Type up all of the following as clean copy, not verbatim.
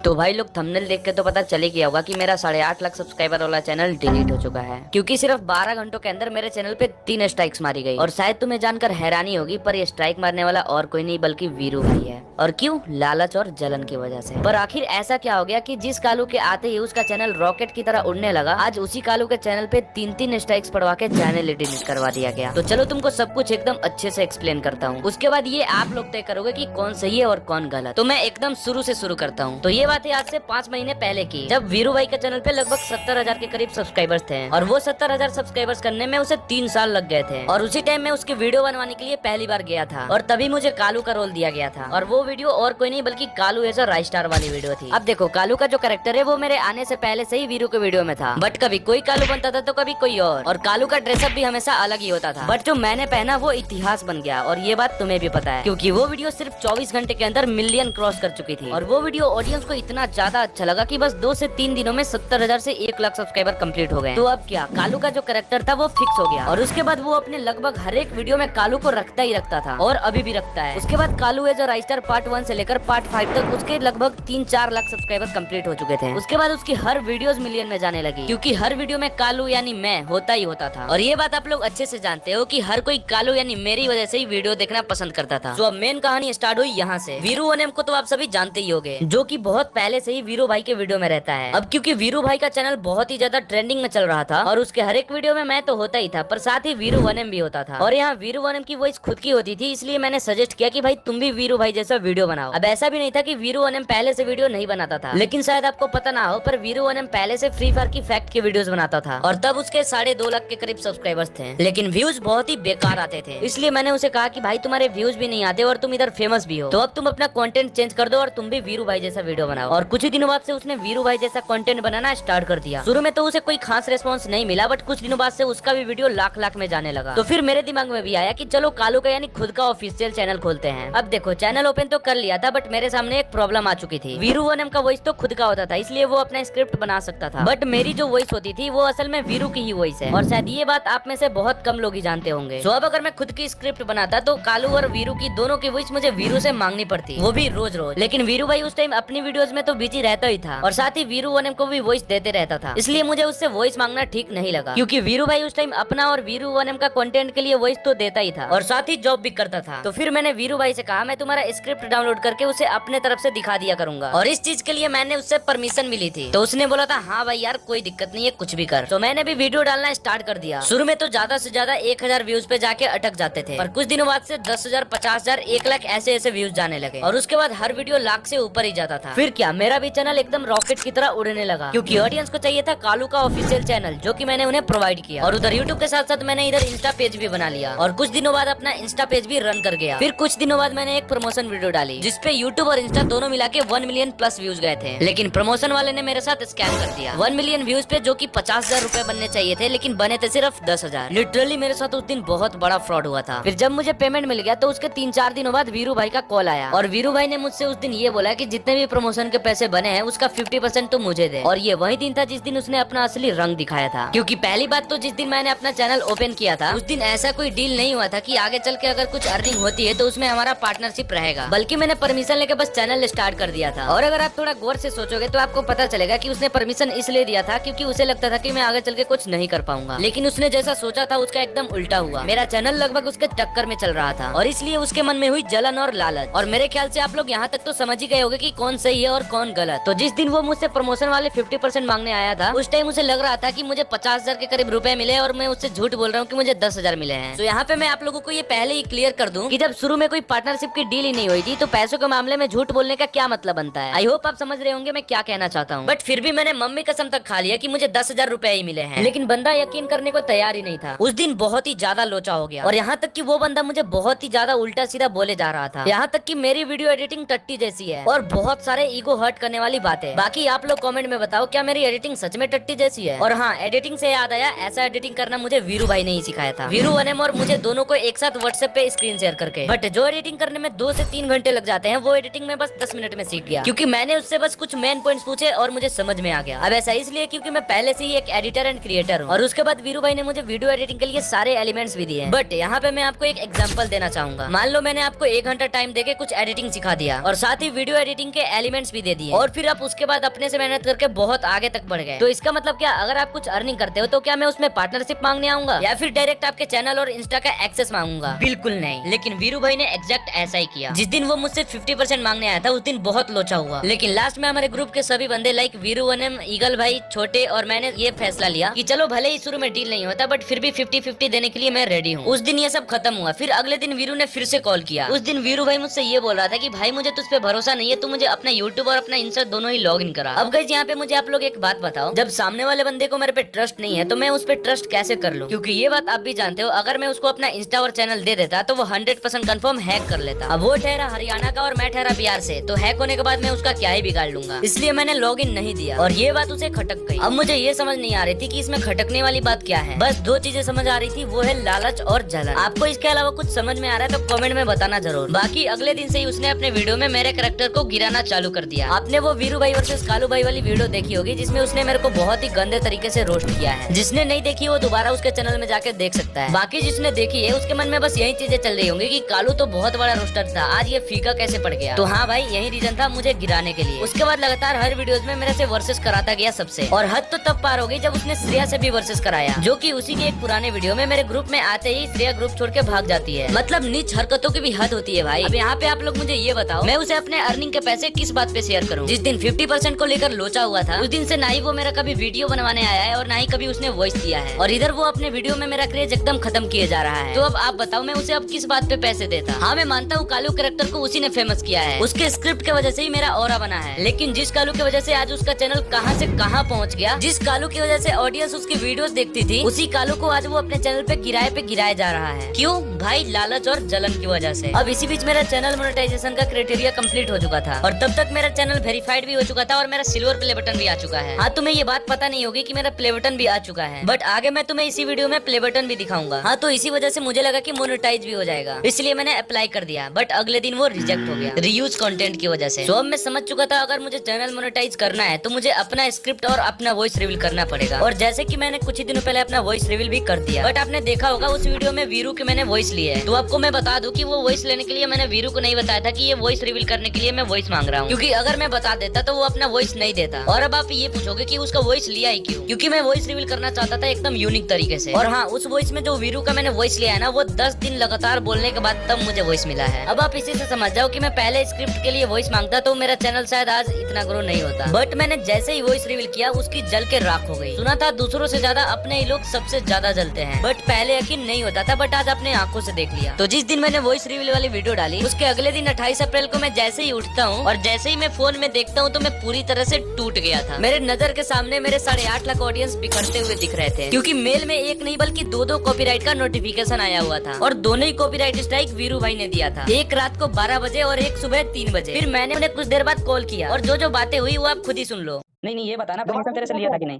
तो भाई लोग थंबनेल देख के तो पता चल ही गया होगा कि मेरा 8.5 लाख सब्सक्राइबर वाला चैनल डिलीट हो चुका है, क्योंकि सिर्फ 12 घंटों के अंदर मेरे चैनल पे 3 स्ट्राइक्स मारी गई। और शायद तुम्हें जानकर हैरानी होगी, पर ये स्ट्राइक मारने वाला और कोई नहीं बल्कि वीरू भाई है। और क्यों? लालच और जलन की वजह से। पर आखिर ऐसा क्या हो गया कि जिस कालू के आते ही उसका चैनल रॉकेट की तरह उड़ने लगा, आज उसी कालू के चैनल पे 3 स्ट्राइक्स पड़वा के चैनल डिलीट करवा दिया गया। तो चलो तुमको सब कुछ एकदम अच्छे से एक्सप्लेन करता हूँ, उसके बाद ये आप लोग तय करोगे कि कौन सही है और कौन गलत। तो मैं एकदम शुरू से शुरू करता हूँ। तो ये बात है आज से 5 महीने पहले की, जब वीरू भाई के चैनल पे लगभग 70,000 के करीब सब्सक्राइबर्स थे, और वो 70,000 सब्सक्राइबर्स करने में उसे 3 साल लग गए थे। और उसी टाइम में उसकी वीडियो बनवाने के लिए पहली बार गया था, और तभी मुझे कालू का रोल दिया गया था। और वो वीडियो और कोई नहीं बल्कि Kalu as a rise star वाली वीडियो थी। अब देखो, कालू का जो कैरेक्टर है वो मेरे आने से पहले से ही वीरू के वीडियो में था, बट कभी कोई कालू बनता था तो कभी कोई और कालू का ड्रेसअप भी हमेशा अलग ही होता था। बट जो मैंने पहना वो इतिहास बन गया, और ये बात तुम्हें भी पता है, क्योंकि वो वीडियो सिर्फ 24 घंटे के अंदर मिलियन क्रॉस कर चुकी थी। और वो वीडियो ऑडियंस को इतना ज्यादा अच्छा लगा कि बस 2 से 3 दिनों में 70,000 से 1 लाख सब्सक्राइबर कंप्लीट हो गए। तो अब क्या, कालू का जो कैरेक्टर था वो फिक्स हो गया, और उसके बाद वो अपने लगभग हर एक वीडियो में कालू को रखता ही रखता था, और अभी भी रखता है। उसके बाद Kalu as a rise star part 1 से लेकर पार्ट 5 तक उसके लगभग 3-4 लाख सब्सक्राइबर कंप्लीट हो चुके थे। उसके बाद उसकी हर वीडियोस मिलियन में जाने लगी, क्योंकि हर वीडियो में कालू यानी मैं होता ही होता था। और ये बात आप लोग अच्छे से जानते हो कि हर कोई कालू यानी मेरी वजह से ही वीडियो देखना पसंद करता था। तो अब मेन कहानी स्टार्ट हुई यहाँ से। वीरू वनेम को तो आप सभी जानते ही होंगे, जो कि बहुत पहले से ही वीरू भाई के वीडियो में रहता है। अब क्योंकि वीरू भाई का चैनल बहुत ही ज्यादा ट्रेंडिंग में चल रहा था, और उसके हर एक वीडियो में मैं तो होता ही था, पर साथ ही वीरू वनेम भी होता था। और यहाँ वीरू वनेम की वॉइस खुद की होती थी, इसलिए मैंने सजेस्ट किया कि भाई तुम भी वीरू भाई जैसा वीडियो बनाओ। अब ऐसा भी नहीं था कि वीरू वनेम पहले से वीडियो नहीं बनाता था, लेकिन शायद आपको पता ना हो, पर वीरू वनेम पहले से फ्री फायर की फैक्ट की वीडियोस बनाता था, और तब उसके 2.5 लाख के करीब सब्सक्राइबर्स थे, लेकिन व्यूज बहुत ही बेकार आते थे। इसलिए मैंने उसे कहा कि भाई तुम्हारे व्यूज भी नहीं आते और तुम इधर फेमस भी हो, तो अब तुम अपना कंटेंट चेंज कर दो और तुम भी वीरू भाई जैसा वीडियो बनाओ। और कुछ ही दिनों बाद से उसने वीरू भाई जैसा कंटेंट बनाना स्टार्ट कर दिया। शुरू में तो उसे कोई खास रेस्पॉन्स नहीं मिला, बट कुछ दिनों बाद से उसका भी वीडियो लाख में जाने लगा। तो फिर मेरे दिमाग में भी आया कि चलो कालू का यानी खुद का ऑफिशियल चैनल खोलते हैं। अब देखो, चैनल ओपन तो कर लिया था, बट मेरे सामने एक प्रॉब्लम आ चुकी थी। वीरू वनेम का वॉइस तो खुद का होता था, इसलिए वो अपना स्क्रिप्ट बना सकता था, बट मेरी जो वॉइस होती थी वो असल में वीरू की ही वॉइस है, और शायद ये बात आप में से बहुत कम लोग ही जानते होंगे। तो अब अगर मैं खुद की स्क्रिप्ट बनाता तो कालू और वीरू की दोनों की वॉइस मुझे वीरू से मांगनी पड़ती, वो भी रोज रोज। लेकिन वीरू भाई उस टाइम अपनी वीडियोस में तो बिजी रहता ही था, और साथ ही वीरू वनेम को भी वॉइस देते रहता था, इसलिए मुझे उससे वॉइस मांगना ठीक नहीं लगा, क्योंकि वीरू भाई उस टाइम अपना और वीरू वनेम का कंटेंट के लिए वॉइस तो देता ही था, और साथ ही जॉब भी करता था। तो फिर मैंने वीरू भाई से कहा मैं तुम्हारा स्क्रिप्ट डाउनलोड करके उसे अपने तरफ से दिखा दिया करूंगा, और इस चीज के लिए मैंने उससे परमिशन मिली थी। तो उसने बोला था हाँ भाई यार कोई दिक्कत नहीं है, कुछ भी कर। तो मैंने भी वीडियो डालना स्टार्ट कर दिया। शुरू में तो ज्यादा से ज्यादा 1,000 व्यूज पे जाके अटक जाते थे, पर कुछ दिनों बाद से 10,000, 50,000, 1 लाख ऐसे ऐसे व्यूज जाने लगे, और उसके बाद हर वीडियो लाख से ऊपर ही जाता था। फिर क्या, मेरा भी चैनल एकदम रॉकेट की तरह उड़ने लगा, क्योंकि ऑडियंस को चाहिए था कालू का ऑफिशियल चैनल, जो कि मैंने उन्हें प्रोवाइड किया। और उधर यूट्यूब के साथ साथ मैंने इधर इंस्टा पेज भी बना लिया, और कुछ दिनों बाद अपना इंस्टा पेज भी रन कर गया। फिर कुछ दिनों बाद मैंने एक प्रमोशन वीडियो डाली, जिसपे यूट्यूब और इंस्टा दोनों मिला के 1 मिलियन प्लस व्यूज गए थे, लेकिन प्रमोशन वाले ने मेरे साथ स्कैम कर दिया। 1 मिलियन व्यूज पे जो कि 50,000 रुपए बनने चाहिए थे, लेकिन बने थे सिर्फ 10,000। लिटरली मेरे साथ उस दिन बहुत बड़ा फ्रॉड हुआ था। फिर जब मुझे पेमेंट मिल गया तो उसके 3-4 दिनों बाद वीरू भाई का कॉल आया, और वीरू भाई ने मुझसे उस दिन ये बोला कि जितने भी प्रमोशन के पैसे बने हैं उसका 50% तो मुझे दे। और ये वही दिन था जिस दिन उसने अपना असली रंग दिखाया था, क्योंकि पहली बात तो जिस दिन मैंने अपना चैनल ओपन किया था उस दिन ऐसा कोई डील नहीं हुआ था कि आगे चल के अगर कुछ अर्निंग होती है तो उसमें हमारा पार्टनरशिप रहेगा, बल्कि मैंने परमिशन लेके बस चैनल स्टार्ट कर दिया था। और अगर आप थोड़ा गौर से सोचोगे तो आपको पता चलेगा कि उसने परमिशन इसलिए दिया था क्योंकि उसे लगता था कि मैं आगे चल के कुछ नहीं कर पाऊंगा, लेकिन उसने जैसा सोचा था उसका एकदम उल्टा हुआ। मेरा चैनल लगभग उसके टक्कर में चल रहा था, और इसलिए उसके मन में हुई जलन और लालच। और मेरे ख्याल से आप लोग यहाँ तक तो समझ ही गए होंगे कि कौन सही है और कौन गलत। तो जिस दिन वो मुझसे प्रमोशन वाले 50% मांगने आया था, उस टाइम उसे लग रहा था कि मुझे 50,000 के करीब रुपए मिले, और मैं उससे झूठ बोल रहा हूँ कि मुझे 10,000 मिले हैं। तो यहाँ पे मैं आप लोगों को ये पहले ही क्लियर कर दूं कि जब शुरू में कोई पार्टनरशिप की डील ही नहीं हुई थी तो पैसों के मामले में झूठ बोलने का क्या मतलब बनता है। आई होप आप समझ रहे होंगे मैं क्या कहना चाहता हूँ। बट फिर भी मैंने मम्मी कसम तक खा लिया कि मुझे 10,000 रुपए ही मिले हैं, लेकिन बंदा यकीन करने को तैयार ही नहीं था। उस दिन बहुत ही ज्यादा लोचा हो गया, और यहाँ तक कि वो बंदा मुझे बहुत ही ज्यादा उल्टा सीधा बोले जा रहा था, यहाँ तक कि मेरी वीडियो एडिटिंग टट्टी जैसी है, और बहुत सारे ईगो हर्ट करने वाली बातें। बाकी आप लोग कमेंट में बताओ क्या मेरी एडिटिंग सच में टट्टी जैसी है। और हाँ, एडिटिंग से याद आया, ऐसा एडिटिंग करना मुझे वीरू भाई ने ही सिखाया था, वीरू वनेम और मुझे दोनों को एक साथ व्हाट्सएप पे स्क्रीन शेयर करके। बट जो एडिटिंग करने में 2 से 3 घंटे लग जाते हैं, वो एडिटिंग में बस 10 मिनट में सीख गया, क्योंकि मैंने उससे बस कुछ मेन पॉइंट्स पूछे और मुझे समझ में आ गया। अब ऐसा इसलिए क्योंकि मैं पहले से ही एक एडिटर एंड क्रिएटर हूँ, और उसके बाद वीरू भाई ने मुझे वीडियो एडिटिंग के लिए सारे एलिमेंट्स भी दिए। बट यहाँ पे मैं आपको एक एग्जांपल देना चाहूंगा। मान लो मैंने आपको 1 घंटा टाइम देके कुछ एडिटिंग सिखा दिया, और साथ ही वीडियो एडिटिंग के एलिमेंट्स कॉइन्स भी दे दिए और फिर आप उसके बाद अपने से मेहनत करके बहुत आगे तक बढ़ गए। तो इसका मतलब क्या, अगर आप कुछ अर्निंग करते हो तो क्या मैं उसमें पार्टनरशिप मांगने आऊंगा या फिर डायरेक्ट आपके चैनल और इंस्टा का एक्सेस मांगूंगा? बिल्कुल नहीं। लेकिन वीरू भाई ने एग्जैक्ट ऐसा ही किया। जिस दिन वो मुझसे 50% मांगने आया था उस दिन बहुत लोचा हुआ, लेकिन लास्ट में हमारे ग्रुप के सभी बंदे लाइक वीरू वनम, ईगल भाई, छोटे और मैंने ये फैसला लिया कि चलो भले ही शुरू में डील नहीं होता बट फिर भी 50-50 देने के लिए मैं रेडी हूँ। उस दिन ये सब खत्म हुआ। फिर अगले दिन वीरू ने फिर से कॉल किया। उस दिन वीरू भाई मुझसे ये बोल रहा था कि भाई मुझे तुझ पे भरोसा नहीं है, तू मुझे अपना यूट्यूब और अपना इंस्टा दोनों ही लॉग इन करा। अब गाइस यहाँ पे मुझे आप लोग एक बात बताओ, जब सामने वाले बंदे को मेरे पे ट्रस्ट नहीं है तो मैं उस पे ट्रस्ट कैसे कर लूं? क्योंकि ये बात आप भी जानते हो, अगर मैं उसको अपना इंस्टा और चैनल दे देता तो वो 100% कंफर्म हैक कर लेता। अब वो ठहरा हरियाणा का और मैं ठहरा बिहार से, तो हैक होने के बाद मैं उसका क्या ही बिगाड़ लूंगा, इसलिए मैंने लॉग इन नहीं दिया और ये बात उसे खटक गई। अब मुझे ये समझ नहीं आ रही थी कि इसमें खटकने वाली बात क्या है। बस दो चीजें समझ आ रही थी, वो है लालच और जलन। आपको इसके अलावा कुछ समझ में आ रहा है तो कमेंट में बताना जरूर। बाकी अगले दिन से ही उसने अपने वीडियो में मेरे कैरेक्टर को गिराना चालू कर दिया। आपने वो वीरू भाई वर्सेस कालू भाई वाली वीडियो देखी होगी जिसमें उसने मेरे को बहुत ही गंदे तरीके से रोस्ट किया है। जिसने नहीं देखी वो दोबारा उसके चैनल में जाके देख सकता है। बाकी जिसने देखी है उसके मन में बस यही चीजें चल रही होंगी कि कालू तो बहुत बड़ा रोस्टर था, आज ये फीका कैसे पड़ गया। तो हाँ भाई, यही रीजन था मुझे गिराने के लिए। उसके बाद लगातार हर वीडियोस में मेरे से वर्सेस कराता गया सबसे, और हद तो तब पार हो गई जब उसने श्रेया से भी वर्सेस कराया, जो कि उसी के एक पुराने वीडियो में मेरे ग्रुप में आते ही श्रेया ग्रुप छोड़ के भाग जाती है। मतलब नीच हरकतों की भी हद होती है भाई। अब यहाँ पे आप लोग मुझे ये बताओ, मैं उसे अपने अर्निंग के पैसे किस बात पे शेयर करूँ? जिस दिन 50% को लेकर लोचा हुआ था उस दिन से ना ही वो मेरा कभी वीडियो बनवाने आया है और ना ही कभी उसने वॉइस दिया है, और इधर वो अपने वीडियो में मेरा क्रेज एकदम खत्म किए जा रहा है। तो अब आप बताओ मैं उसे अब किस बात पे पैसे देता? हाँ मैं मानता हूँ कालू कैरेक्टर को उसी ने फेमस किया है, उसके स्क्रिप्ट की वजह से ही मेरा ऑरा बना है, लेकिन जिस कालू की वजह से आज उसका चैनल कहाँ से कहाँ पहुँच गया, जिस कालू की वजह से ऑडियंस उसकी वीडियोस देखती थी, उसी कालू को आज वो अपने चैनल पे गिराया जा रहा है। क्यों भाई? लालच और जलन की वजह से। अब इसी बीच मेरा चैनल मोनेटाइजेशन का क्राइटेरिया कंप्लीट हो चुका था और तब तक मेरा चैनल वेरीफाइड भी हो चुका था और मेरा सिल्वर प्ले बटन भी आ चुका है। हाँ तुम्हें ये बात पता नहीं होगी कि मेरा प्ले बटन भी आ चुका है, बट आगे मैं तुम्हें इसी वीडियो में प्ले बटन भी दिखाऊंगा। हाँ तो इसी वजह से मुझे लगा कि मोनेटाइज भी हो जाएगा, इसलिए मैंने अप्लाई कर दिया, बट अगले दिन वो रिजेक्ट हो गया रीयूज कंटेंट की वजह से। तो अब मैं समझ चुका था अगर मुझे चैनल मोनेटाइज करना है तो मुझे अपना स्क्रिप्ट और अपना वॉइस रिवील करना पड़ेगा, और जैसे कि मैंने कुछ ही दिनों पहले अपना वॉइस रिवील भी कर दिया। बट आपने देखा होगा उस वीडियो में वीरू के मैंने वॉइस लिए है, तो आपको मैं बता दूं कि वो वॉइस लेने के लिए मैंने वीरू को नहीं बताया था कि ये वॉइस रिवील करने के लिए मैं वॉइस मांग रहा हूँ, क्योंकि अगर मैं बता देता तो वो अपना वॉइस नहीं देता। और अब आप ये पूछोगे कि उसका वॉइस लिया ही क्यों? क्योंकि मैं वॉइस रिवील करना चाहता था एकदम यूनिक तरीके से। और हाँ, उस वॉइस में जो वीरू का मैंने वॉइस लिया है ना, वो 10 दिन लगातार बोलने के बाद तब मुझे वॉइस मिला है। अब आप इसी से समझ जाओ कि मैं पहले स्क्रिप्ट के लिए वॉइस मांगता तो मेरा चैनल शायद आज इतना ग्रो नहीं होता, बट मैंने जैसे ही वॉइस रिवील किया उसकी जल के राख हो गई। सुना था दूसरों से ज्यादा अपने ही लोग सबसे ज्यादा जलते हैं, बट पहले यकीन नहीं होता था, बट आज अपने आंखों से देख लिया। तो जिस दिन मैंने वॉइस रिवील वाली वीडियो डाली उसके अगले दिन 28 अप्रैल को मैं जैसे ही उठता हूँ और जैसे ही मैं फोन में देखता हूँ तो मैं पूरी तरह से टूट गया था। मेरे नजर के सामने मेरे 8.5 लाख ऑडियंस बिखरते हुए दिख रहे थे, क्योंकि मेल में एक नहीं बल्कि दो कॉपीराइट का नोटिफिकेशन आया हुआ था, और दोनों ही कॉपीराइट स्ट्राइक वीरू भाई ने दिया था, एक रात को 12 बजे और एक सुबह 3 बजे। फिर मैंने उन्हें कुछ देर बाद कॉल किया और जो बातें हुई वो आप खुद ही सुन लो। नहीं ये बताना परमिशन तेरे से लिया था कि नहीं?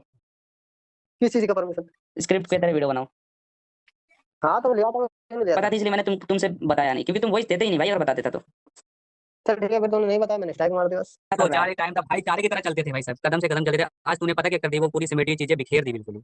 किस चीज का परमिशन? स्क्रिप्ट के तरह वीडियो बनाओ। हाँ तो लिया था, पता थी इसलिए मैंने तुमसे बताया नहीं, क्योंकि तुम वॉइस देते ही नहीं भाई, और बता देता तो चल ठीक है, फिर तुमने नहीं बताया, मैंने स्ट्राइक मार दिया बस। तो चार टाइम तक भाई चारे की तरह चलते थे भाई, सब कदम से कदम चलते थे। आज तूने पता क्या कर दी? वो पूरी सिमेट्री चीजें बिखेर दी बिल्कुल।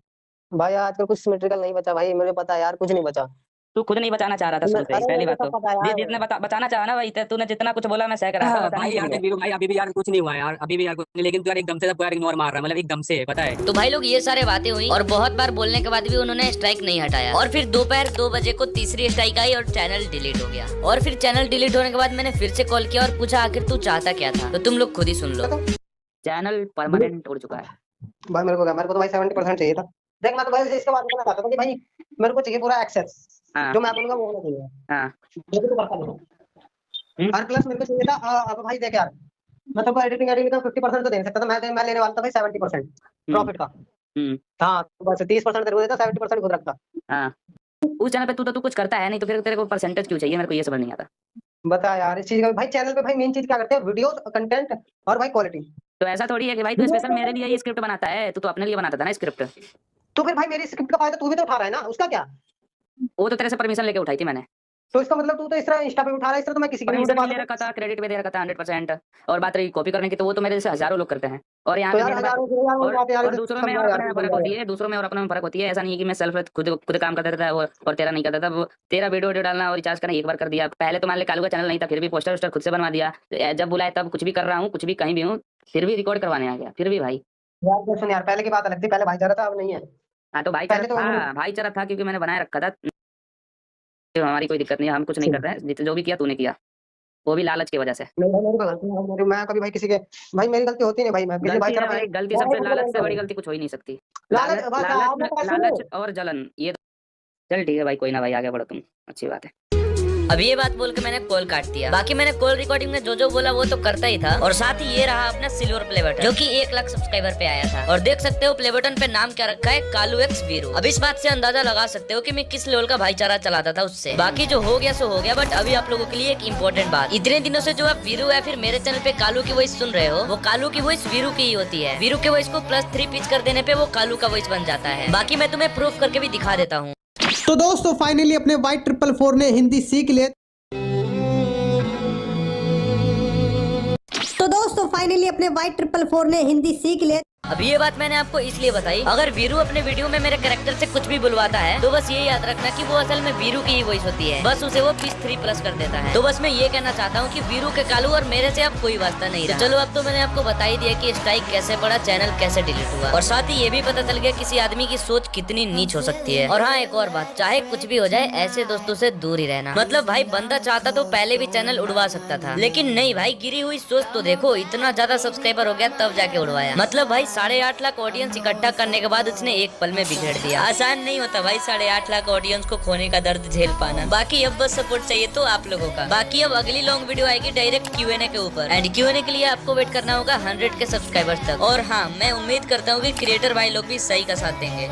भाई आजकल कुछ सिमेट्रिकल नहीं बचा भाई, मुझे पता है यार, कुछ नहीं बचा। तू खुद नहीं बचाना चाह रहा था शुरू से ही, अरे पहली मुझे बात सब तो पता है यार। जितने बचाना चाहा ना भाई, तूने जितना कुछ बोला मैं सह कर रहा था, भाई यार वीरू भाई अभी भी यार कुछ नहीं हुआ यार, अभी भी यार कुछ नहीं, लेकिन तू यार एकदम से सब यार इग्नोर मार रहा है, मतलब एकदम से, पता है। तो भाई लोग ये सारे बातें हुई और बहुत बार बोलने के बाद भी उन्होंने स्ट्राइक नहीं हटाया, और फिर दोपहर 2 बजे को तीसरी स्ट्राइक आई और चैनल डिलीट हो गया। और फिर चैनल डिलीट होने के बाद मैंने फिर से कॉल किया और पूछा आखिर तू चाहता क्या था, तो तुम लोग खुद ही सुन लो। चैनल परमानेंट उड़ चुका है भाई मेरे को तो भाई 70% चाहिए था। देख मैं तो भाई इसके बाद कहना चाहता हूँ कि भाई मेरे को चाहिए पूरा एक्सेस, जो मैं बोलूंगा वो होना चाहिए। हाँ लेकिन तो करता नहीं। और प्लस मेरे को चाहिए था अब भाई देख यार, मैं तो एडिटिंग का 50% तो दे सकता था, मैं लेने वाला था भाई 70% प्रॉफिट का। हाँ तो बस 30% तेरे को देता, 70% खुद रखता। हाँ उस चैनल पे तू कुछ करता है नहीं, तो फिर तेरे को परसेंटेज क्यों चाहिए? मेरे को ये समझ नहीं आता। बता यार इस चीज का भाई, चैनल पे भाई मेन चीज क्या करते हैं? वीडियो, कंटेंट और भाई क्वालिटी। तो ऐसा थोड़ी है कि भाई तू स्पेशल मेरे लिए ये स्क्रिप्ट बनाता है, तू तो अपने लिए बनाता था ना स्क्रिप्ट। तो फिर भाई मेरी स्क्रिप्ट का फायदा तू भी तो उठा रहा है ना, उसका क्या? वो तो तेरे से परमिशन लेके उठाई थी मैंने। तो इसका मतलब तू तो इस तरह इंस्टा पे उठा रहा है, इस तरह तो मैं किसी की परमिशन वीडियो भी दे रखा था, क्रेडिट भी दे रखा था 100%। और बात रही कॉपी करने की, तो वो तो मेरे से हजारों लोग करते हैं। और यहाँ तो पे यार मेरे पास हजारों यार वो बात यार और दूसरों में और अपने में फर्क होती है, दूसरों में और अपने में फर्क होती है। ऐसा नहीं है कि मैं सेल्फ खुद काम करता था और तेरा नहीं करता था। वो तेरा वीडियो डालना और रिचार्ज करना एक बार कर दिया। पहले तो मान ले कालू का चैनल नहीं था, फिर भी पोस्टर वोस्टर खुद से बनवा दिया। जब बुलाए तब कुछ भी कर रहा हूँ, कुछ भी कहीं भी हूँ, फिर भी रिकॉर्ड करवाने आ गया, फिर भी भाई। यार देख सुन यार, पहले की बात अलग थी, पहले भाईचारा था, अब नहीं है। हाँ तो पहले तो भाईचारा था क्योंकि मैंने बनाए रखा था। तो हमारी कोई दिक्कत नहीं है, हम कुछ नहीं कर रहे हैं, जो भी किया तूने किया, वो भी लालच की वजह से। नहीं भाई, मेरी कोई गलती नहीं है, मैं कभी भाई किसी के, भाई मेरी गलती होती नहीं भाई, मैं किसी गलती है भाईचारा भाई, भाई गलती सबसे, लालच से बड़ी गलती कुछ हो ही नहीं सकती। लालच बस आप लोग पास लालच और जलन, ये चल ठीक है भाई, कोई ना भाई, आगे बढ़ो तुम, अच्छी बात है। अब ये बात बोल के मैंने कॉल काट दिया। बाकी मैंने कॉल रिकॉर्डिंग में जो बोला वो तो करता ही था, और साथ ही ये रहा अपना सिल्वर प्ले बटन जो कि 1 लाख सब्सक्राइबर पे आया था। और देख सकते हो प्ले बटन पे नाम क्या रखा है, कालू एक्स वीरू। अब इस बात से अंदाजा लगा सकते हो कि मैं किस लेवल का भाईचारा चलाता था उससे। बाकी जो हो गया सो हो गया, बट अभी आप लोगों के लिए एक इम्पोर्टेंट बात, इतने दिनों से जो आप वीरू या फिर मेरे चैनल पे कालू की वॉइस सुन रहे हो, वो कालू की वॉइस वीरू की ही होती है। वीरू के वॉइस को +3 पिच कर देने पे वो कालू का वॉइस बन जाता है। बाकी मैं तुम्हें प्रूफ करके भी दिखा देता हूँ। तो दोस्तों फाइनली अपने Y444 ने हिंदी सीख लिया। तो दोस्तों फाइनली अपने Y444 ने हिंदी सीख लिया। अब ये बात मैंने आपको इसलिए बताई, अगर वीरू अपने वीडियो में मेरे कैरेक्टर से कुछ भी बुलवाता है तो बस ये याद रखना कि वो असल में वीरू की ही वॉइस होती है, बस उसे वो +3 कर देता है। तो बस मैं ये कहना चाहता हूँ कि वीरू के कालू और मेरे से अब कोई वास्ता नहीं रहा। तो चलो अब तो मैंने आपको बता ही दिया कि स्ट्राइक कैसे पड़ा, चैनल कैसे डिलीट हुआ, और साथ ही ये भी पता चल गया किसी आदमी की सोच कितनी नीच हो सकती है। और हाँ, एक और बात, चाहे कुछ भी हो जाए ऐसे दोस्तों से दूर ही रहना। मतलब भाई बंदा चाहता तो पहले भी चैनल उड़वा सकता था, लेकिन नहीं भाई, गिरी हुई सोच तो देखो, इतना ज्यादा सब्सक्राइबर हो गया तब जाके उड़वाया। मतलब भाई 8.5 लाख ऑडियंस इकट्ठा करने के बाद उसने एक पल में बिगड़ दिया। आसान नहीं होता भाई 8.5 लाख ऑडियंस को खोने का दर्द झेल पाना। बाकी अब बस सपोर्ट चाहिए तो आप लोगों का। बाकी अब अगली लॉन्ग वीडियो आएगी डायरेक्ट Q&A के ऊपर, एंड Q&A के लिए आपको वेट करना होगा 100 के सब्सक्राइबर्स तक। और हाँ, मैं उम्मीद करता हूँ कि क्रिएटर भाई लोग भी सही का साथ देंगे।